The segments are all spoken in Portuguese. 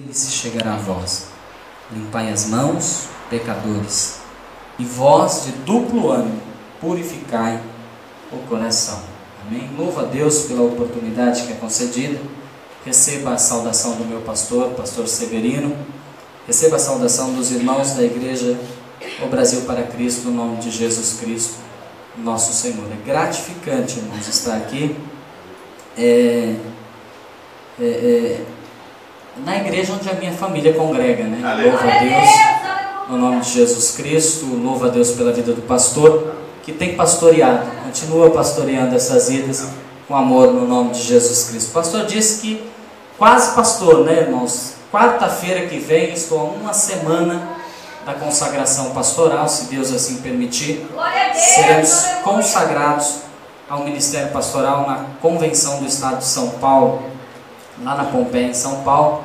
ele se chegará a vós. Limpai as mãos, pecadores, e vós de duplo ânimo, purificai o coração. Amém? Louvo a Deus pela oportunidade que é concedida. Receba a saudação do meu pastor, pastor Severino. Receba a saudação dos irmãos da igreja O Brasil para Cristo, no nome de Jesus Cristo, nosso Senhor. É gratificante, irmãos, estar aqui na igreja onde a minha família congrega, né? Louvo a Deus, no nome de Jesus Cristo. Louvo a Deus pela vida do pastor, que tem pastoreado, continua pastoreando essas vidas com amor, no nome de Jesus Cristo. O pastor disse que quase pastor, né, irmãos? Quarta-feira que vem estou a uma semana da consagração pastoral, se Deus assim permitir. Seremos consagrados ao ministério pastoral na convenção do estado de São Paulo, lá na Pompeia, em São Paulo.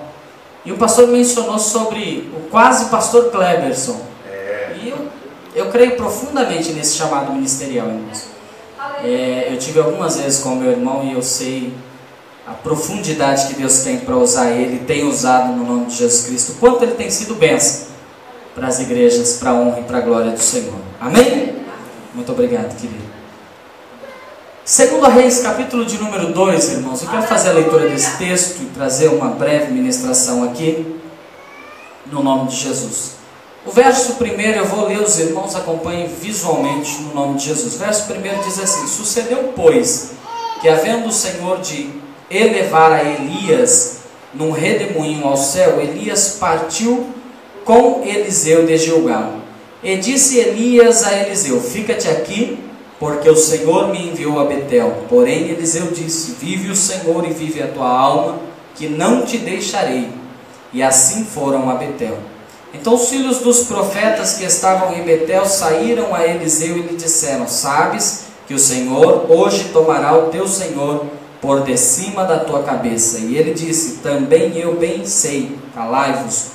E o pastor mencionou sobre o quase pastor Cleberson. E eu creio profundamente nesse chamado ministerial, irmãos. Eu tive algumas vezes com o meu irmão e eu sei a profundidade que Deus tem para usar ele, tem usado no nome de Jesus Cristo, quanto ele tem sido bênção para as igrejas, para a honra e para a glória do Senhor. Amém? Muito obrigado, querido. Segundo Reis, capítulo de número 2, irmãos, eu quero fazer a leitura desse texto e trazer uma breve ministração aqui, no nome de Jesus. O verso primeiro eu vou ler, os irmãos acompanhem visualmente no nome de Jesus. O verso primeiro diz assim: sucedeu, pois, que havendo o Senhor de elevar a Elias num redemoinho ao céu, Elias partiu com Eliseu de Gilgal. E disse Elias a Eliseu: fica-te aqui, porque o Senhor me enviou a Betel. Porém Eliseu disse: vive o Senhor e vive a tua alma, que não te deixarei. E assim foram a Betel. Então os filhos dos profetas que estavam em Betel saíram a Eliseu e lhe disseram: sabes que o Senhor hoje tomará o teu Senhor por de cima da tua cabeça. E ele disse: também eu bem sei, calai-vos.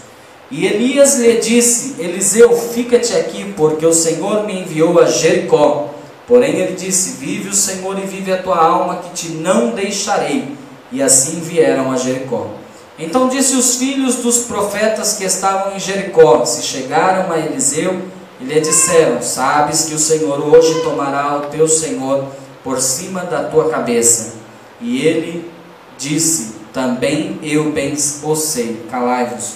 E Elias lhe disse: Eliseu, fica-te aqui, porque o Senhor me enviou a Jericó. Porém ele disse: vive o Senhor e vive a tua alma, que te não deixarei. E assim vieram a Jericó. Então disse os filhos dos profetas que estavam em Jericó, se chegaram a Eliseu e lhe disseram: sabes que o Senhor hoje tomará o teu Senhor por cima da tua cabeça. E ele disse: também eu bem o sei, calai-vos.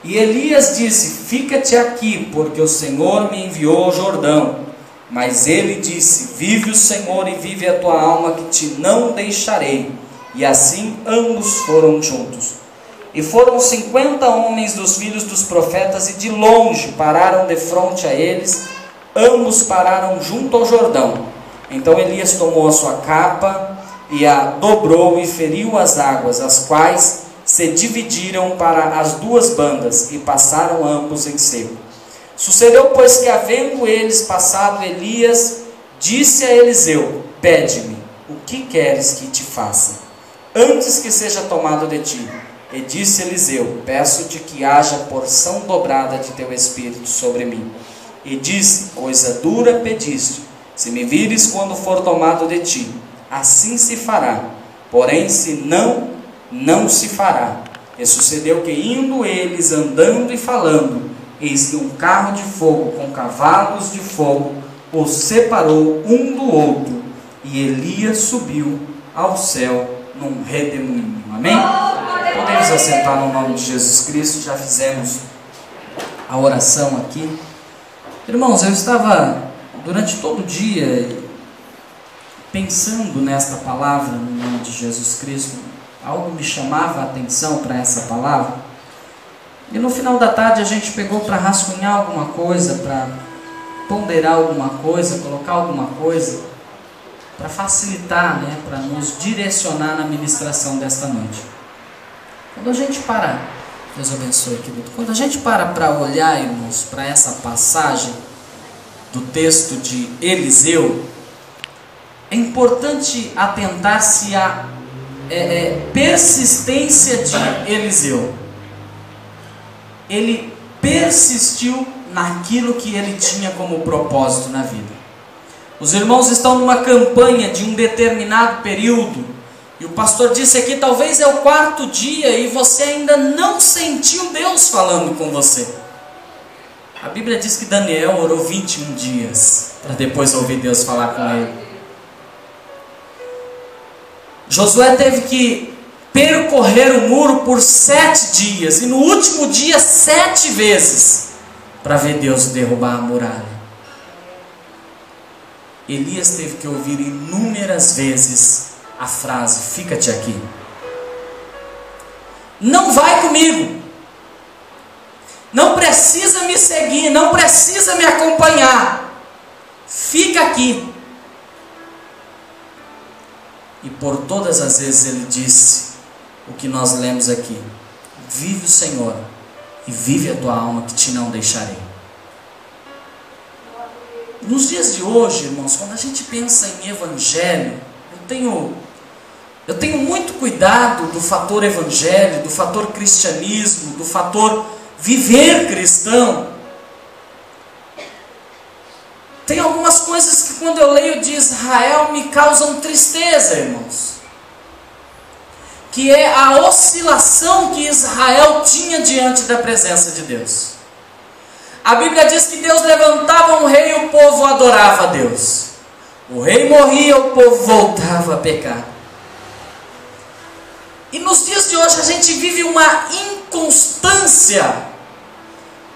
E Elias disse: fica-te aqui, porque o Senhor me enviou ao Jordão. Mas ele disse: vive o Senhor e vive a tua alma, que te não deixarei. E assim ambos foram juntos. E foram 50 homens dos filhos dos profetas, e de longe pararam defronte a eles. Ambos pararam junto ao Jordão. Então Elias tomou a sua capa e a dobrou e feriu as águas, as quais se dividiram para as duas bandas, e passaram ambos em seco. Sucedeu, pois, que havendo eles passado, Elias disse a Eliseu: pede-me, o que queres que te faça, antes que seja tomado de ti? E disse Eliseu: peço-te que haja porção dobrada de teu espírito sobre mim. E disse: coisa dura pediste, se me vires quando for tomado de ti, assim se fará. Porém, se não, não se fará. E sucedeu que, indo eles andando e falando, eis que um carro de fogo com cavalos de fogo os separou um do outro, e Elias subiu ao céu num redemoinho. Amém? Podemos assentar no nome de Jesus Cristo. Já fizemos a oração aqui. Irmãos, eu estava durante todo o dia pensando nesta palavra, no nome de Jesus Cristo. Algo me chamava a atenção para essa palavra. E no final da tarde a gente pegou para rascunhar alguma coisa, para ponderar alguma coisa, colocar alguma coisa, para facilitar, né, para nos direcionar na ministração desta noite. Quando a gente para, Deus abençoe, querido, quando a gente para olhar, irmãos, para essa passagem do texto de Eliseu, é importante atentar-se à persistência de Eliseu. Ele persistiu naquilo que ele tinha como propósito na vida. Os irmãos estão numa campanha de um determinado período, E o pastor disse aqui, talvez é o 4º dia e você ainda não sentiu Deus falando com você. A Bíblia diz que Daniel orou 21 dias para depois ouvir Deus falar com ele. Josué teve que percorrer o muro por 7 dias e no último dia 7 vezes para ver Deus derrubar a muralha. Elias teve que ouvir inúmeras vezes a frase: fica-te aqui, não vai comigo, não precisa me seguir, não precisa me acompanhar, fica aqui. E por todas as vezes ele disse o que nós lemos aqui: vive o Senhor e vive a tua alma, que te não deixarei. Nos dias de hoje, irmãos, quando a gente pensa em evangelho, eu tenho muito cuidado do fator evangelho, do fator cristianismo, do fator viver cristão. Tem algumas coisas que quando eu leio de Israel me causam tristeza, irmãos. Que é a oscilação que Israel tinha diante da presença de Deus. A Bíblia diz que Deus levantava um rei e o povo adorava a Deus. O rei morria, o povo voltava a pecar. E nos dias de hoje a gente vive uma inconstância,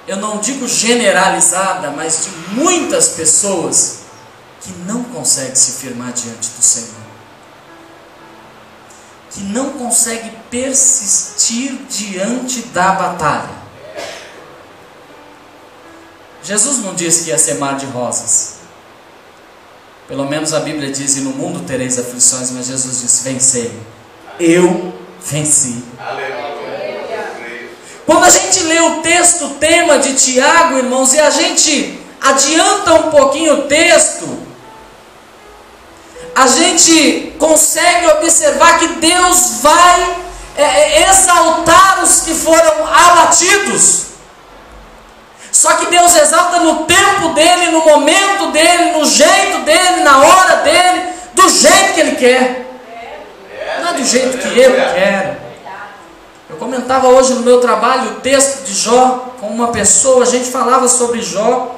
eu não digo generalizada, mas de muitas pessoas que não conseguem se firmar diante do Senhor, que não conseguem persistir diante da batalha. Jesus não disse que ia ser mar de rosas. Pelo menos a Bíblia diz: e no mundo tereis aflições, mas Jesus disse: vencei. Eu venci. Quando a gente lê o texto, o tema de Tiago, irmãos, e a gente adianta um pouquinho o texto, a gente consegue observar que Deus vai exaltar os que foram abatidos. Só que Deus exalta no tempo dele, no momento dele, no jeito dele, na hora dele, do jeito que ele quer. Não é do jeito que eu quero. Eu comentava hoje no meu trabalho o texto de Jó com uma pessoa, a gente falava sobre Jó.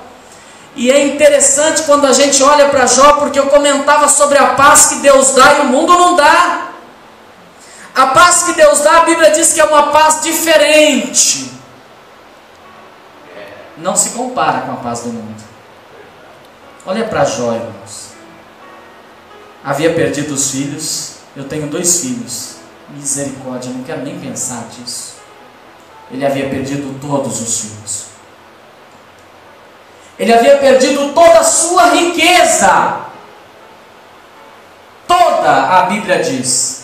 E é interessante quando a gente olha para Jó, porque eu comentava sobre a paz que Deus dá e o mundo não dá. A paz que Deus dá, a Bíblia diz que é uma paz diferente. Não se compara com a paz do mundo. Olha para Jó, irmãos. Havia perdido os filhos. Eu tenho 2 filhos. Misericórdia, eu não quero nem pensar disso. Ele havia perdido todos os filhos. Ele havia perdido toda a sua riqueza. Toda, a Bíblia diz.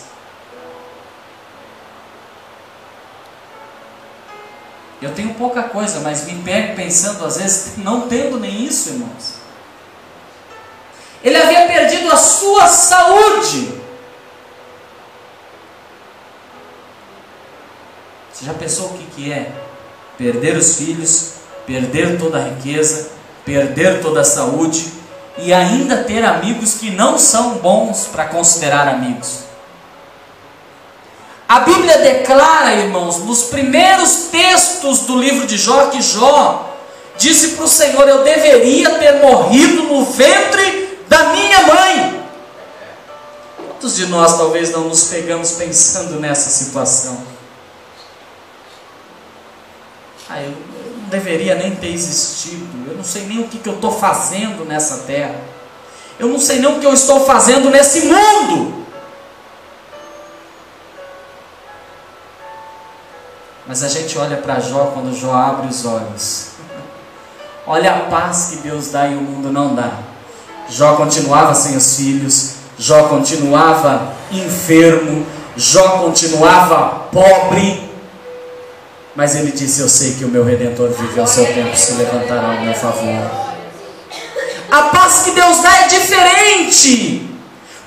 Eu tenho pouca coisa, mas me pego pensando às vezes, não tendo nem isso, irmãos. Ele havia perdido a sua saúde. Você já pensou o que é? Perder os filhos, perder toda a riqueza, perder toda a saúde e ainda ter amigos que não são bons para considerar amigos. A Bíblia declara, irmãos, nos primeiros textos do livro de Jó, que Jó disse para o Senhor: eu deveria ter morrido no ventre da minha mãe. Quantos de nós talvez não nos pegamos pensando nessa situação? Eu não deveria nem ter existido. Eu não sei nem o que eu estou fazendo nessa terra. Eu não sei nem o que eu estou fazendo nesse mundo. Mas a gente olha para Jó quando Jó abre os olhos. Olha a paz que Deus dá e o mundo não dá. Jó continuava sem os filhos. Jó continuava enfermo. Jó continuava pobre. Mas ele disse: eu sei que o meu Redentor vive, ao seu tempo se levantará ao meu favor. A paz que Deus dá é diferente,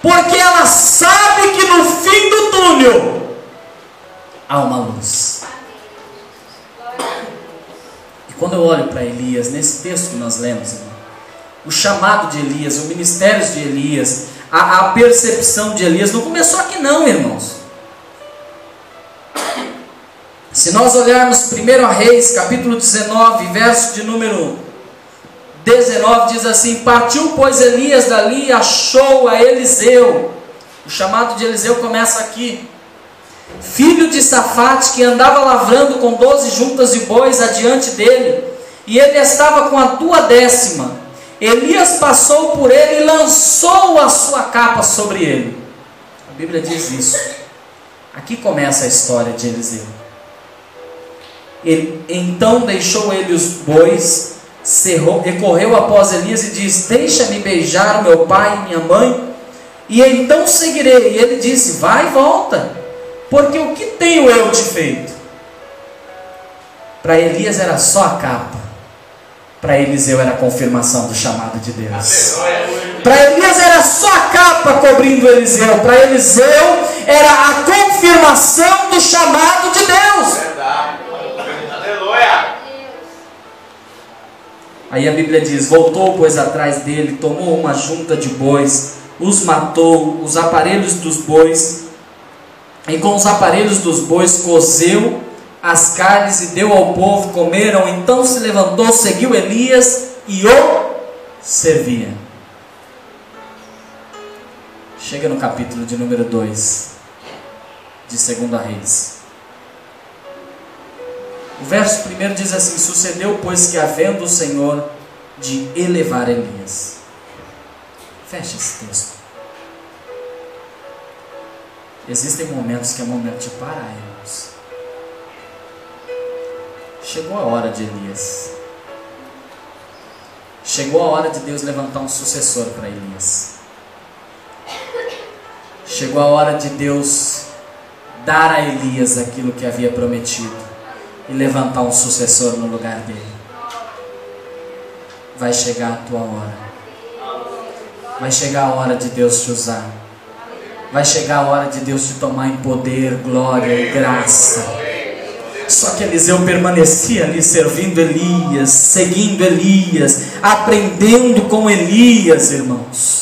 porque ela sabe que no fim do túnel há uma luz. E quando eu olho para Elias, nesse texto que nós lemos, o chamado de Elias, o ministério de Elias, a percepção de Elias. Não começou aqui não, irmãos. Se nós olharmos 1 Reis, capítulo 19, verso de número 19, diz assim: partiu, pois, Elias dali e achou a Eliseu. O chamado de Eliseu começa aqui. Filho de Safate, que andava lavrando com 12 juntas de bois adiante dele, e ele estava com a 12ª. Elias passou por ele e lançou a sua capa sobre ele. A Bíblia diz isso. Aqui começa a história de Eliseu. Então deixou ele os bois, e correu após Elias e disse: deixa-me beijar o meu pai e minha mãe, e então seguirei. E ele disse: vai e volta, porque o que tenho eu te feito? Para Elias era só a capa, para Eliseu era a confirmação do chamado de Deus. Para Elias era só a capa cobrindo Eliseu, para Eliseu era a confirmação do chamado de Deus. Aí a Bíblia diz: voltou, pois, atrás dele, tomou uma junta de bois, os matou, os aparelhos dos bois, e com os aparelhos dos bois cozeu as carnes e deu ao povo, comeram. Então se levantou, seguiu Elias e o servia. Chega no capítulo de número 2 de 2 Reis. O verso 1 diz assim: sucedeu, pois, que havendo o Senhor de elevar Elias. Fecha esse texto. Existem momentos que é momento de parar, irmãos. Chegou a hora de Elias. Chegou a hora de Deus levantar um sucessor para Elias. Chegou a hora de Deus dar a Elias aquilo que havia prometido e levantar um sucessor no lugar dele. Vai chegar a tua hora. Vai chegar a hora de Deus te usar. Vai chegar a hora de Deus te tomar em poder, glória e graça. Só que Eliseu permanecia ali servindo Elias, seguindo Elias, aprendendo com Elias, irmãos.